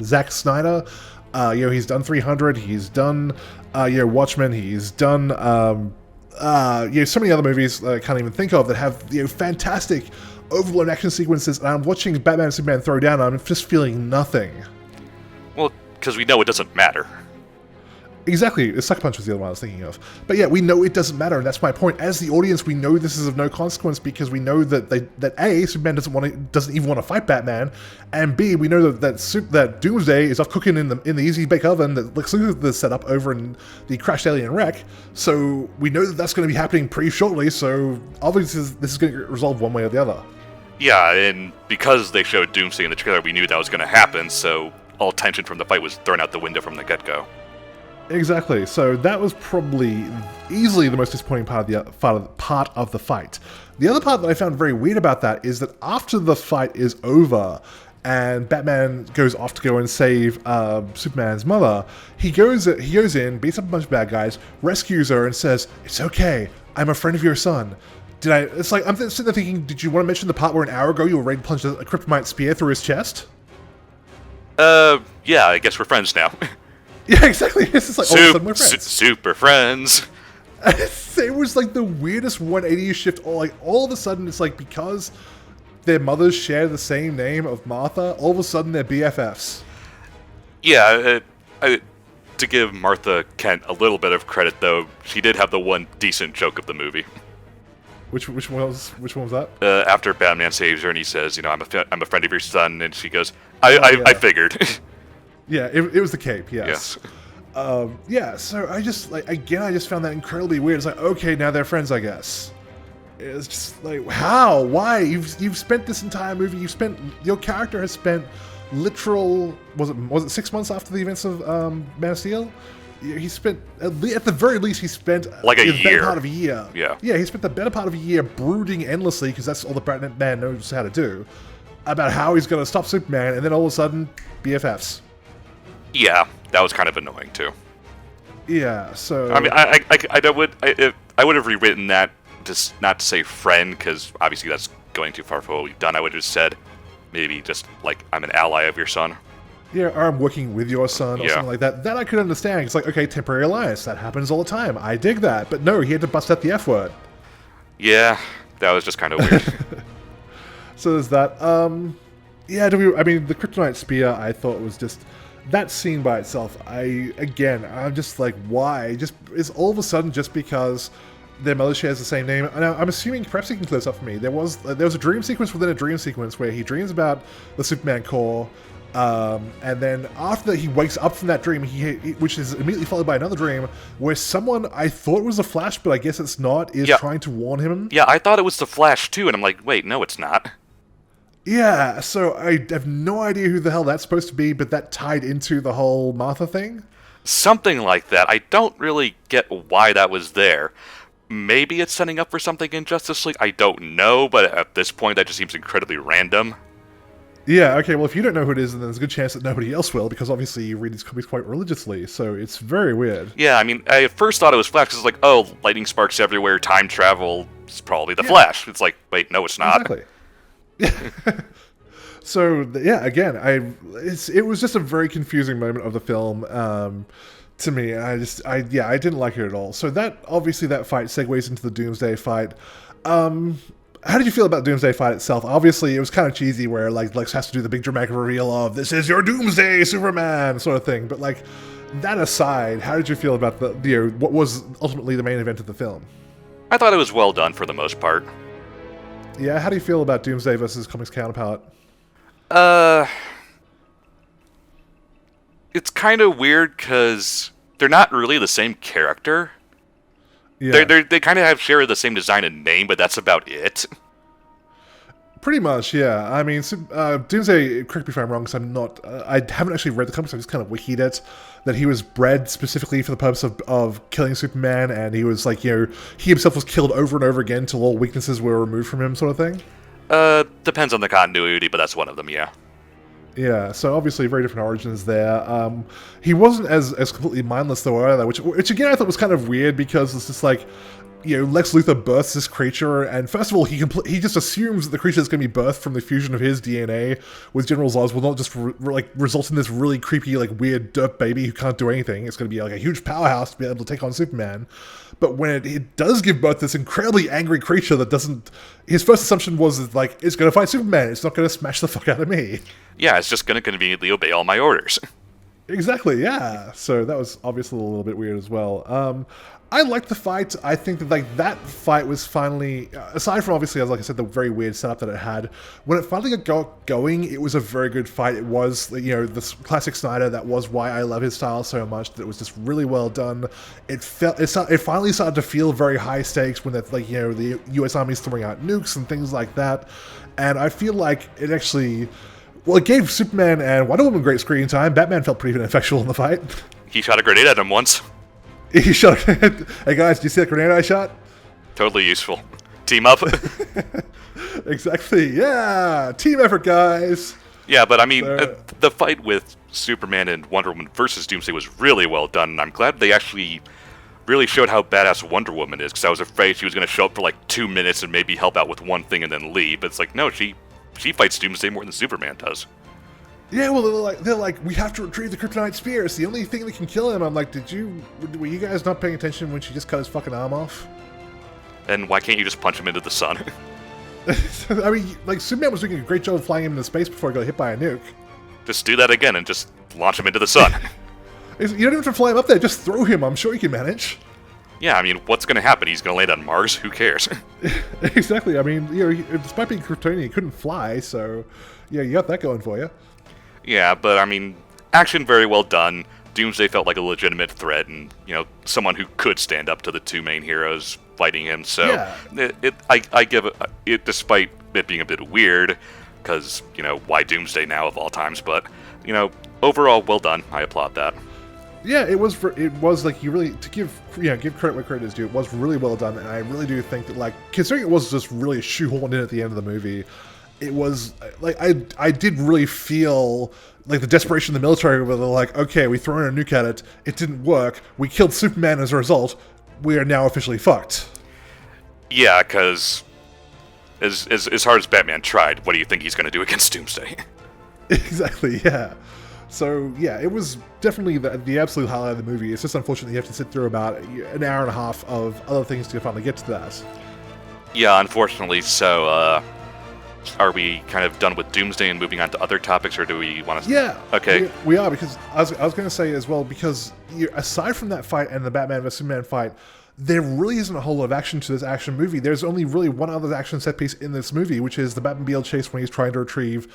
Zack Snyder. He's done 300, he's done, Watchmen, he's done, so many other movies that I can't even think of that have, fantastic overblown action sequences, and I'm watching Batman and Superman throw down, and I'm just feeling nothing. Well, because we know it doesn't matter. Exactly, Sucker Punch was the other one I was thinking of. But yeah, we know it doesn't matter, and that's my point. As the audience, we know this is of no consequence because we know that A, Superman doesn't even want to fight Batman, and B, we know that Doomsday is off cooking in the easy bake oven that Lex Luthor set up over in the crashed alien wreck. So we know that that's going to be happening pretty shortly. So obviously this is going to get resolved one way or the other. Yeah, and because they showed Doomsday in the trailer, we knew that was going to happen. So all tension from the fight was thrown out the window from the get-go. Exactly. So that was probably easily the most disappointing part of the fight. The other part that I found very weird about that is that after the fight is over and Batman goes off to go and save Superman's mother, he goes in, beats up a bunch of bad guys, rescues her, and says, "It's okay. I'm a friend of your son." It's like I'm sitting there thinking, did you want to mention the part where an hour ago you were ready to punch a kryptonite spear through his chest? Yeah. I guess we're friends now. Yeah, exactly. It's just like, all of a sudden we're friends. Super friends. It was like the weirdest 180 shift. All of a sudden, it's like because their mothers share the same name of Martha, all of a sudden they're BFFs. Yeah, to give Martha Kent a little bit of credit, though, she did have the one decent joke of the movie. Which one was that? After Batman saves her and he says, I'm a friend of your son, and she goes, I figured. Yeah, it was the cape, yes. So I just found that incredibly weird. It's like, okay, now they're friends, I guess. It's just like, how? Why? You've spent this entire movie. Your character has spent literal was it 6 months after the events of Man of Steel? He spent at the very least he spent like a the year. better part of a year. Yeah, he spent the better part of a year brooding endlessly because that's all the Batman knows how to do about how he's going to stop Superman, and then all of a sudden BFFs. Yeah, that was kind of annoying too. Yeah, so I mean, I would have rewritten that just not to say friend, because obviously that's going too far for what we've done. I would have said maybe just like I'm an ally of your son. Yeah, or I'm working with your son or something like that. That I could understand. It's like, okay, temporary alliance. That happens all the time. I dig that. But no, he had to bust out the F word. Yeah, that was just kind of weird. So there's that. Yeah, I mean, the Kryptonite Spear, I thought was just... That scene by itself, I'm just like, why? Is all of a sudden just because their mother shares the same name? Now, I'm assuming, perhaps you can clear this up for me, there was a dream sequence within a dream sequence where he dreams about the Superman core, and then after that he wakes up from that dream, which is immediately followed by another dream, where someone, I thought it was the Flash, but I guess it's not, is trying to warn him. Yeah, I thought it was the Flash too, and I'm like, wait, no, it's not. Yeah, so I have no idea who the hell that's supposed to be, but that tied into the whole Martha thing? Something like that. I don't really get why that was there. Maybe it's setting up for something in Justice League, I don't know, but at this point that just seems incredibly random. Yeah, okay, well if you don't know who it is, then there's a good chance that nobody else will, because obviously you read these comics quite religiously, so it's very weird. Yeah, I mean, I at first thought it was Flash, because it's like, oh, lightning sparks everywhere, time travel, it's probably the Flash. It's like, wait, no, it's not. Exactly. So yeah, again, it was just a very confusing moment of the film to me, and I didn't like it at all. So that obviously that fight segues into the Doomsday fight. How did you feel about Doomsday fight itself? Obviously, it was kind of cheesy, where like Lex has to do the big dramatic reveal of "This is your Doomsday, Superman" sort of thing. But like that aside, how did you feel about what was ultimately the main event of the film? I thought it was well done for the most part. Yeah, how do you feel about Doomsday versus comics counterpart? It's kind of weird because they're not really the same character. Yeah. They kind of share the same design and name, but that's about it. Pretty much, yeah. I mean, Doomsday, correct me if I'm wrong, because I haven't actually read the comics, I just kind of wikied it, that he was bred specifically for the purpose of killing Superman, and he was like, he himself was killed over and over again until all weaknesses were removed from him, sort of thing? Depends on the continuity, but that's one of them, yeah. Yeah, so obviously very different origins there. He wasn't as completely mindless though either, which again I thought was kind of weird, because it's just like, Lex Luthor births this creature, and first of all, he just assumes that the creature is going to be birthed from the fusion of his DNA with General Zod will not just result in this really creepy, like weird dirt baby who can't do anything. It's going to be like a huge powerhouse to be able to take on Superman. But when it does give birth to this incredibly angry creature that doesn't, his first assumption was like, it's going to fight Superman. It's not going to smash the fuck out of me. Yeah, it's just going to conveniently obey all my orders. Exactly, yeah. So that was obviously a little bit weird as well. I liked the fight. I think that that fight was finally, aside from obviously, like I said, the very weird setup that it had, when it finally got going, it was a very good fight. It was, this classic Snyder. That was why I love his style so much. That it was just really well done. It finally started to feel very high stakes when the U.S. Army's throwing out nukes and things like that. And I feel like it actually, well, it gave Superman and Wonder Woman great screen time. Batman felt pretty ineffectual in the fight. He shot a grenade at him once. He shot. Hey guys, do you see that grenade I shot? Totally useful. Team up. Exactly. Yeah, team effort, guys. Yeah, but I mean, the fight with Superman and Wonder Woman versus Doomsday was really well done, and I'm glad they actually really showed how badass Wonder Woman is, because I was afraid she was going to show up for like 2 minutes and maybe help out with one thing and then leave. But it's like, no, she fights Doomsday more than Superman does. Yeah, well, they're like, we have to retrieve the Kryptonite Spear. It's the only thing that can kill him. I'm like, were you guys not paying attention when she just cut his fucking arm off? And why can't you just punch him into the sun? I mean, like, Superman was doing a great job of flying him into space before he got hit by a nuke. Just do that again and just launch him into the sun. You don't even have to fly him up there, just throw him. I'm sure you can manage. Yeah, I mean, what's going to happen? He's going to land on Mars? Who cares? Exactly. I mean, despite being Kryptonian, he couldn't fly, so yeah, you got that going for you. Yeah, but I mean, action very well done. Doomsday felt like a legitimate threat, and someone who could stand up to the two main heroes. fighting him. So Yeah. I give it, despite it being a bit weird, because why Doomsday now of all times? But overall, well done. I applaud that. Yeah, it was like you really to give credit where credit is due. It was really well done, and I really do think that, like, considering it was just really shoehorned in at the end of the movie, it was like I did really feel like the desperation of the military, where they're like, okay, we throw in a nuke at it, it didn't work, we killed Superman as a result, we are now officially fucked. Yeah, because as hard as Batman tried, what do you think he's going to do against Doomsday? Exactly, yeah. So, yeah, it was definitely the absolute highlight of the movie. It's just unfortunate you have to sit through about an hour and a half of other things to finally get to that. Yeah, unfortunately. So, are we kind of done with Doomsday and moving on to other topics, or do we want to... Yeah. Okay. We are, because I was going to say as well, because aside from that fight and the Batman vs. Superman fight, there really isn't a whole lot of action to this action movie. There's only really one other action set piece in this movie, which is the Batmobile chase when he's trying to retrieve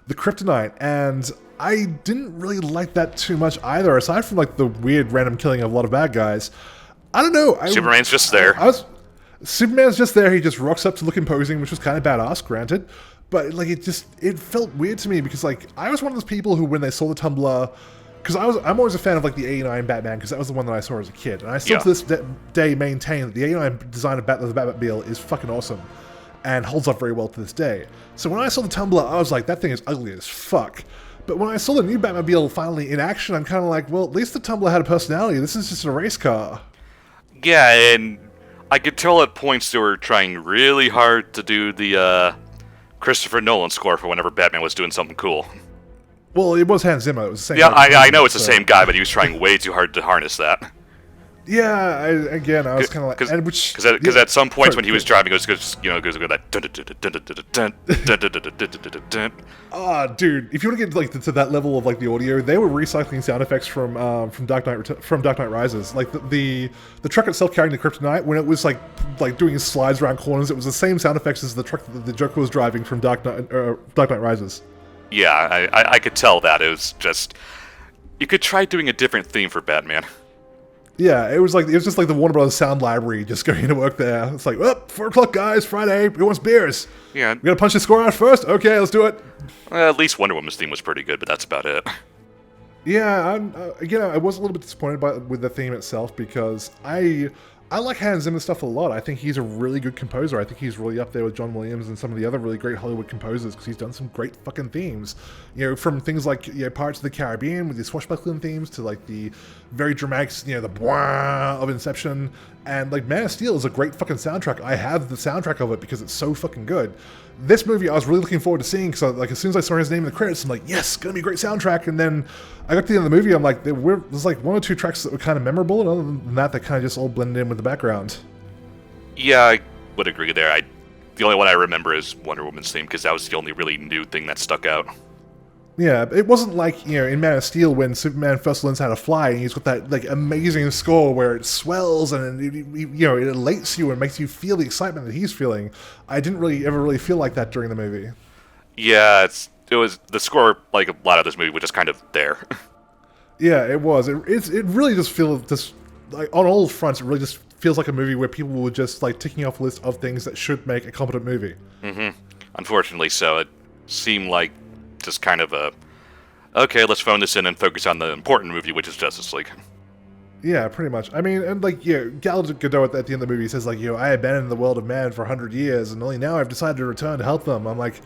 the kryptonite, and I didn't really like that too much either, aside from like the weird random killing of a lot of bad guys. I don't know. Superman's just there. Superman's just there. He just rocks up to look imposing, which was kind of badass, granted. But like it felt weird to me, because like I was one of those people who, when they saw the Tumblr, because I'm always a fan of like the '89 Batman, because that was the one that I saw as a kid, and I still to this day maintain that the '89 design of the Batmobile is fucking awesome and holds up very well to this day. So when I saw the Tumblr, I was like, that thing is ugly as fuck. But when I saw the new Batmobile finally in action, I'm kind of like, well, at least the Tumblr had a personality. This is just a race car. Yeah, and I could tell at points they were trying really hard to do the Christopher Nolan score for whenever Batman was doing something cool. Well, it was Hans Zimmer. It was the same. Yeah, I know it's the same guy, but he was trying way too hard to harness that. Yeah, I was kind of like, because at some points when he was driving, it goes that. Dude, if you want to get like to that level of like the audio, they were recycling sound effects from Dark Knight Rises. Like the truck itself carrying the kryptonite, when it was like doing slides around corners, it was the same sound effects as the truck that the Joker was driving from Dark Knight Rises. Yeah, I could tell that. It was just, you could try doing a different theme for Batman. Yeah, it was just like the Warner Brothers sound library just going to work there. It's like, well, 4 o'clock, guys, Friday, who wants beers? Yeah. We gotta punch the score out first? Okay, let's do it. At least Wonder Woman's theme was pretty good, but that's about it. Yeah, again, I was a little bit disappointed with the theme itself, because I like Hans Zimmer stuff a lot. I think he's a really good composer. I think he's really up there with John Williams and some of the other really great Hollywood composers, because he's done some great fucking themes. From things like Pirates of the Caribbean with the swashbuckling themes, to like the very dramatic, the bwah of Inception, and like Man of Steel is a great fucking soundtrack. I have the soundtrack of it because it's so fucking good. This movie I was really looking forward to seeing, because like as soon as I saw his name in the credits, I'm like, yes, gonna be a great soundtrack. And then I got to the end of the movie, I'm like, there's like 1 or 2 tracks that were kind of memorable, and other than that, they kind of just all blended in with the background. Yeah, I would agree there. The only one I remember is Wonder Woman's theme, because that was the only really new thing that stuck out. Yeah, it wasn't like, in Man of Steel when Superman first learns how to fly, and he's got that like amazing score where it swells and it elates you and makes you feel the excitement that he's feeling. I didn't ever really feel like that during the movie. Yeah, it was the score, like a lot of this movie, was just kind of there. Yeah, it was. It really just feels like on all fronts. It really just feels like a movie where people were just like ticking off a list of things that should make a competent movie. Mm-hmm. Unfortunately, so it seemed like just kind of okay, let's phone this in and focus on the important movie, which is Justice League. Yeah, pretty much. I mean, and like, Gal Gadot at the end of the movie says like, I abandoned the world of man for 100 years, and only now I've decided to return to help them. I'm like,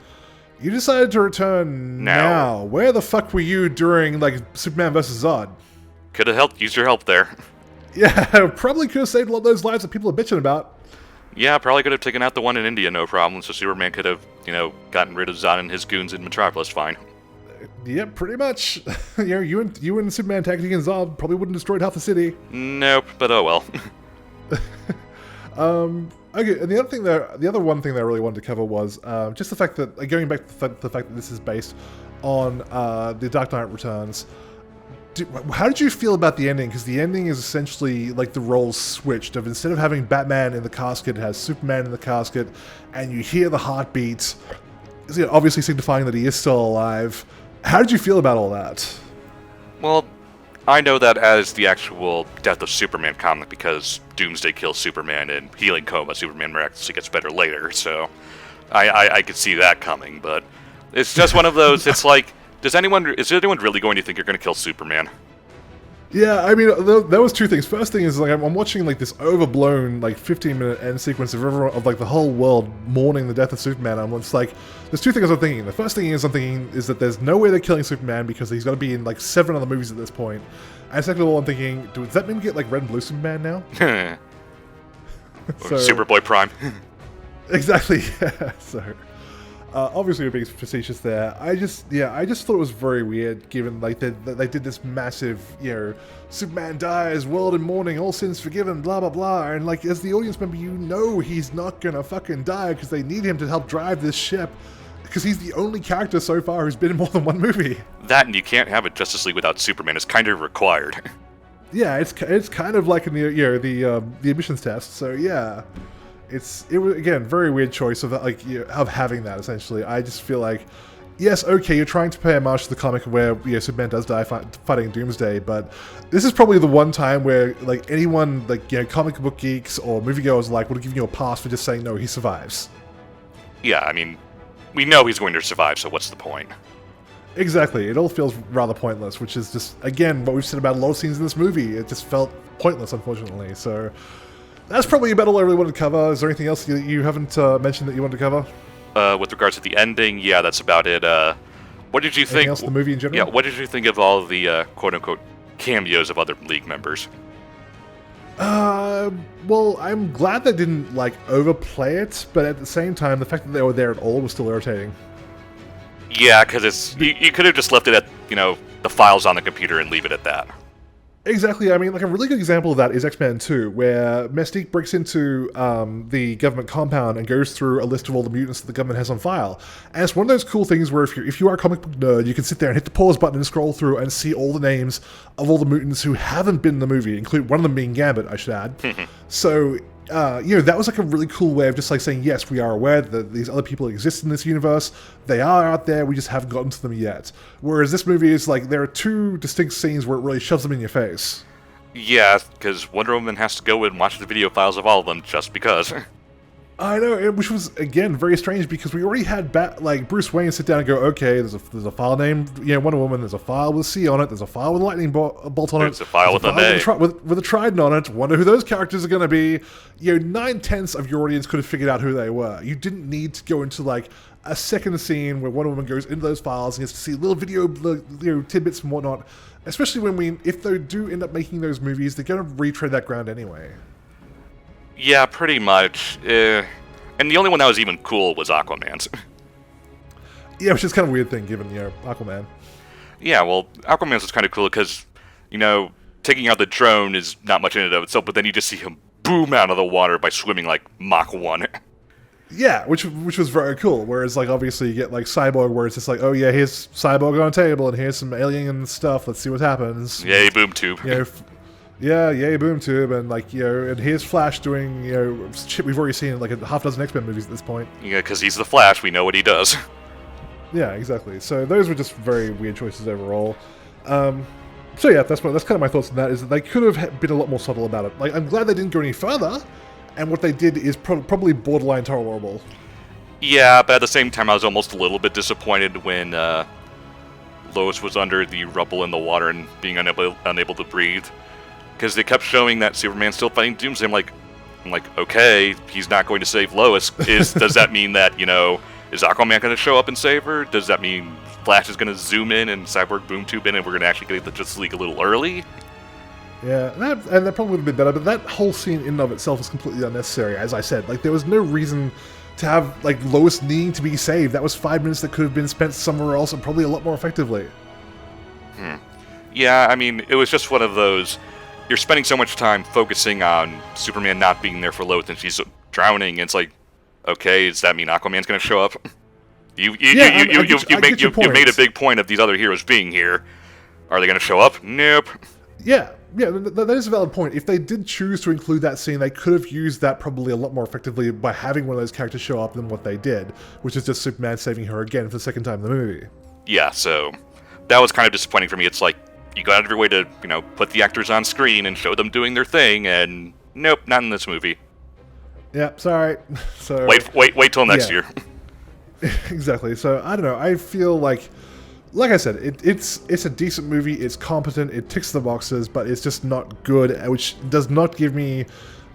you decided to return now? Where the fuck were you during like Superman vs. Zod? Could have helped. Used your help there. Yeah, probably could have saved a lot of those lives that people are bitching about. Yeah, probably could have taken out the one in India, no problem. So Superman could have, gotten rid of Zod and his goons in Metropolis fine. Yep, pretty much. You and Superman tacking against Zod probably wouldn't have destroyed half the city. Nope, but oh well. Okay, and the other one thing that I really wanted to cover was just the fact that, going back to the fact that this is based on the Dark Knight Returns. How did you feel about the ending? Because the ending is essentially like the roles switched. Of instead of having Batman in the casket, it has Superman in the casket, and you hear the heartbeats, obviously signifying that he is still alive. How did you feel about all that? Well, I know that as the actual Death of Superman comic because Doomsday kills Superman and healing coma, Superman miraculously gets better later, so I could see that coming, but it's just one of those, it's like, is anyone really going to think you're going to kill Superman? Yeah, I mean, there was two things. First thing is, like, I'm watching, like, this overblown, like, 15-minute end sequence of everyone, of, like, the whole world mourning the death of Superman. I'm just like, there's two things I'm thinking. The first thing is I'm thinking is that there's no way they're killing Superman because he's got to be in, like, 7 other movies at this point. And second of all, I'm thinking, does that mean we get, like, Red and Blue Superman now? So, Superboy Prime. Exactly, yeah, so... obviously, we're being facetious there. I just thought it was very weird, given like they did this massive, Superman dies, world in mourning, all sins forgiven, blah blah blah, and like as the audience member, he's not gonna fucking die because they need him to help drive this ship, because he's the only character so far who's been in more than one movie. That and you can't have a Justice League without Superman. It's kind of required. Yeah, it's kind of like in the admissions test. So yeah. It was again very weird choice of of having that essentially. I just feel like, yes, okay, you're trying to pay homage to the comic where Superman does die fighting Doomsday, but this is probably the one time where like anyone comic book geeks or moviegoers would have given you a pass for just saying no, he survives. Yeah, I mean, we know he's going to survive, so what's the point? Exactly, it all feels rather pointless, which is just again what we've said about a lot of scenes in this movie. It just felt pointless, unfortunately. So. That's probably about all I really wanted to cover. Is there anything else you haven't mentioned that you wanted to cover? With regards to the ending, yeah, that's about it. What did you think? Anything else the movie in general? Yeah, what did you think of all of the quote-unquote cameos of other League members? Well, I'm glad they didn't overplay it, but at the same time, the fact that they were there at all was still irritating. Yeah, because you could have just left it at the files on the computer and leave it at that. Exactly. I mean, like a really good example of that is X-Men 2, where Mystique breaks into the government compound and goes through a list of all the mutants that the government has on file. And it's one of those cool things where if you are a comic book nerd, you can sit there and hit the pause button and scroll through and see all the names of all the mutants who haven't been in the movie, including one of them being Gambit, I should add. So, that was like a really cool way of just saying, yes, we are aware that these other people exist in this universe. They are out there. We just haven't gotten to them yet. Whereas this movie is there are two distinct scenes where it really shoves them in your face. Yeah, because Wonder Woman has to go and watch the video files of all of them just because. I know, which was again very strange because we already had Bruce Wayne sit down and go, okay, there's a file named Wonder Woman, there's a file with a C on it, there's a file with a lightning bolt on it, there's a file with an A with a trident on it. Wonder who those characters are going to be. 9/10 of your audience could have figured out who they were. You didn't need to go into a second scene where Wonder Woman goes into those files and gets to see little video tidbits and whatnot. Especially if they do end up making those movies, they're going to retread that ground anyway. Yeah, pretty much. And the only one that was even cool was Aquaman's. Yeah, which is kind of a weird thing, given, Aquaman. Yeah, well, Aquaman's was kind of cool because, taking out the drone is not much in and of itself, but then you just see him boom out of the water by swimming like Mach 1. Yeah, which was very cool. Whereas, obviously you get, Cyborg, where it's just here's Cyborg on a table, and here's some alien stuff, let's see what happens. Yay, boom tube. Yeah, yay, boom tube, and and here's Flash doing shit we've already seen in a half dozen X-Men movies at this point. Yeah, because he's the Flash, we know what he does. Yeah, exactly. So those were just very weird choices overall. So yeah, that's kind of my thoughts on that. Is that they could have been a lot more subtle about it. I'm glad they didn't go any further, and what they did is probably borderline tolerable. Yeah, but at the same time, I was almost a little bit disappointed when Lois was under the rubble in the water and being unable to breathe. Because they kept showing that Superman's still fighting Doomsday. I'm like, okay, he's not going to save Lois. Does that mean that, is Aquaman going to show up and save her? Does that mean Flash is going to zoom in and Cyborg boom tube in and we're going to actually get the Justice League a little early? Yeah, and that probably would have been better, but that whole scene in and of itself is completely unnecessary, as I said. There was no reason to have, Lois needing to be saved. That was 5 minutes that could have been spent somewhere else and probably a lot more effectively. Yeah, I mean, it was just one of those... You're spending so much time focusing on Superman not being there for Lois and she's drowning, and it's okay, does that mean Aquaman's going to show up? You made a big point of these other heroes being here. Are they going to show up? Nope. Yeah, that is a valid point. If they did choose to include that scene, they could have used that probably a lot more effectively by having one of those characters show up than what they did, which is just Superman saving her again for the second time in the movie. Yeah, so that was kind of disappointing for me. It's you go out of your way to, put the actors on screen and show them doing their thing, and nope, not in this movie. Yeah, sorry. So Wait till next year. Exactly. So I don't know. I feel like I said, it's a decent movie. It's competent. It ticks the boxes, but it's just not good, which does not give me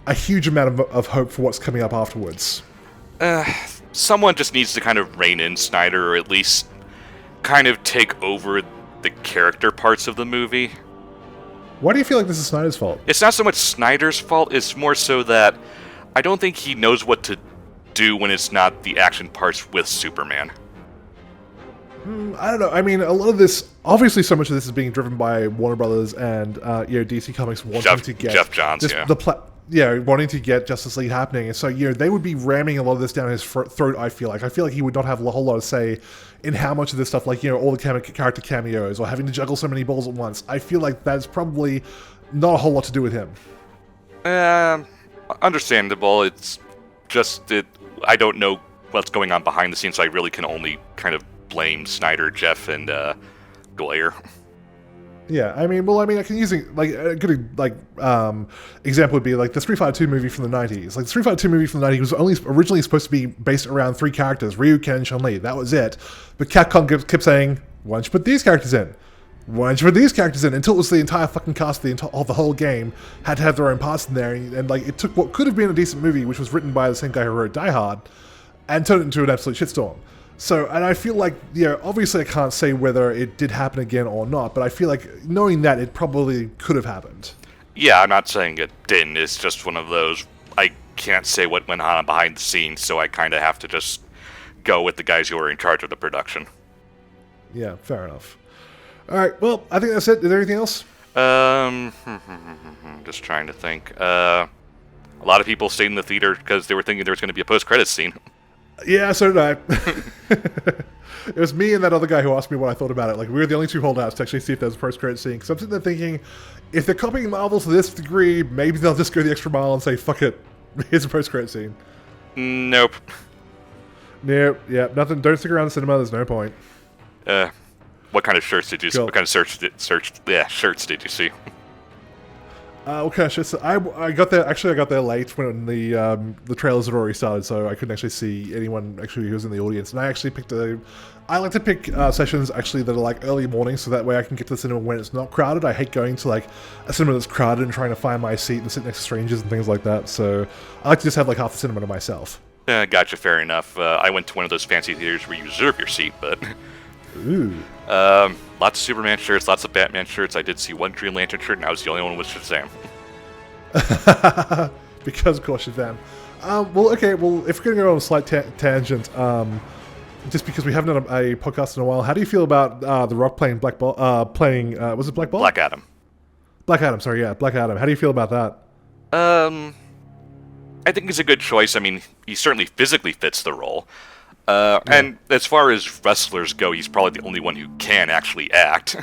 a huge amount of hope for what's coming up afterwards. Someone just needs to kind of rein in Snyder, or at least kind of take over the character parts of the movie. Why do you feel like this is Snyder's fault? It's not so much Snyder's fault, it's more so that I don't think he knows what to do when it's not the action parts with Superman. I don't know. I mean, a lot of this, obviously so much of this is being driven by Warner Brothers and DC Comics wanting to get Geoff Johns, wanting to get Justice League happening. And so, they would be ramming a lot of this down his throat, I feel like. I feel like he would not have a whole lot of say in how much of this stuff, like, all the character cameos or having to juggle so many balls at once. I feel like that's probably not a whole lot to do with him. Understandable. It's just that I don't know what's going on behind the scenes, so I really can only kind of blame Snyder, Jeff, and Goyer. Yeah, I can use a good example would be like the 352 movie from the 90s. Like the 352 movie from the 90s was only originally supposed to be based around 3 characters: Ryu, Ken, Chun-Li. That was it. But Capcom kept saying, "Why don't you put these characters in? Why don't you put these characters in?" Until it was the entire fucking cast of the whole game had to have their own parts in there, and like it took what could have been a decent movie, which was written by the same guy who wrote Die Hard, and turned it into an absolute shitstorm. So, and I feel like, obviously I can't say whether it did happen again or not, but I feel like knowing that it probably could have happened. Yeah, I'm not saying it didn't. It's just one of those, I can't say what went on behind the scenes, so I kind of have to just go with the guys who are in charge of the production. Yeah, fair enough. All right, well, I think that's it. Is there anything else? Just trying to think. A lot of people stayed in the theater because they were thinking there was going to be a post-credits scene. Yeah, so did I. It was me and that other guy who asked me what I thought about it. Like, we were the only 2 holdouts to actually see if there was a post-credit scene. Because I'm sitting there thinking, if they're copying Marvel to this degree, maybe they'll just go the extra mile and say, fuck it, here's a post-credit scene. Nope. Nope, yeah, nothing. Don't stick around the cinema, there's no point. What kind of shirts did you see? What kind of shirts did you see? Okay, so I got there. Actually, I got there late when the trailers had already started, so I couldn't actually see anyone actually who was in the audience. And I actually I like to pick sessions actually that are like early morning, so that way I can get to the cinema when it's not crowded. I hate going to like a cinema that's crowded and trying to find my seat and sit next to strangers and things like that. So I like to just have like half the cinema to myself. Gotcha, fair enough. I went to one of those fancy theaters where you reserve your seat, but ooh. Lots of Superman shirts, lots of Batman shirts. I did see one Green Lantern shirt, and I was the only one with Shazam. Because, of course, Shazam. Well, okay, well, if we're going to go on a slight tangent, just because we haven't done a podcast in a while, how do you feel about The Rock playing Black Bolt? Was it Black Bolt? Black Adam. Black Adam, sorry, yeah, Black Adam. How do you feel about that? I think he's a good choice. I mean, he certainly physically fits the role. And as far as wrestlers go, he's probably the only one who can actually act.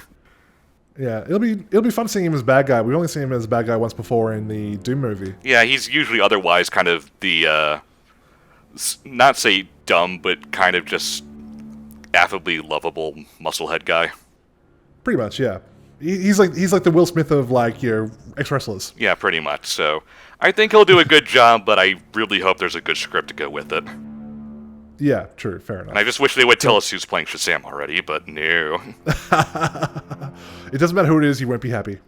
Yeah, it'll be fun seeing him as bad guy. We've only seen him as bad guy once before in the Doom movie. Yeah, he's usually otherwise kind of the, not say dumb, but kind of just affably lovable musclehead guy. Pretty much, yeah. He's like the Will Smith of like ex-wrestlers. Yeah, pretty much. So I think he'll do a good job, but I really hope there's a good script to go with it. Yeah, true, fair enough. And I just wish they would tell us who's playing Shazam already, but no. It doesn't matter who it is, you won't be happy.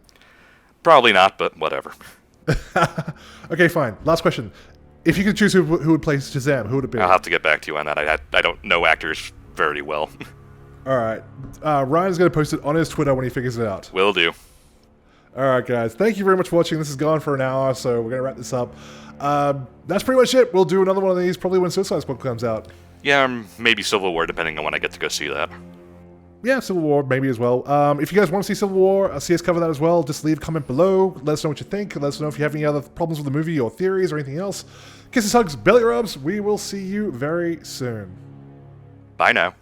Probably not, but whatever. Okay, fine. Last question. If you could choose who would play Shazam, who would it be? I'll have to get back to you on that. I don't know actors very well. Alright. Ryan's going to post it on his Twitter when he figures it out. Will do. Alright, guys. Thank you very much for watching. This has gone for an hour, so we're going to wrap this up. That's pretty much it. We'll do another one of these probably when Suicide Squad comes out. Yeah, maybe Civil War, depending on when I get to go see that. Yeah, Civil War maybe as well. If you guys want to see Civil War, see us cover that as well, just leave a comment below. Let us know what you think. Let us know if you have any other problems with the movie or theories or anything else. Kisses, hugs, belly rubs. We will see you very soon. Bye now.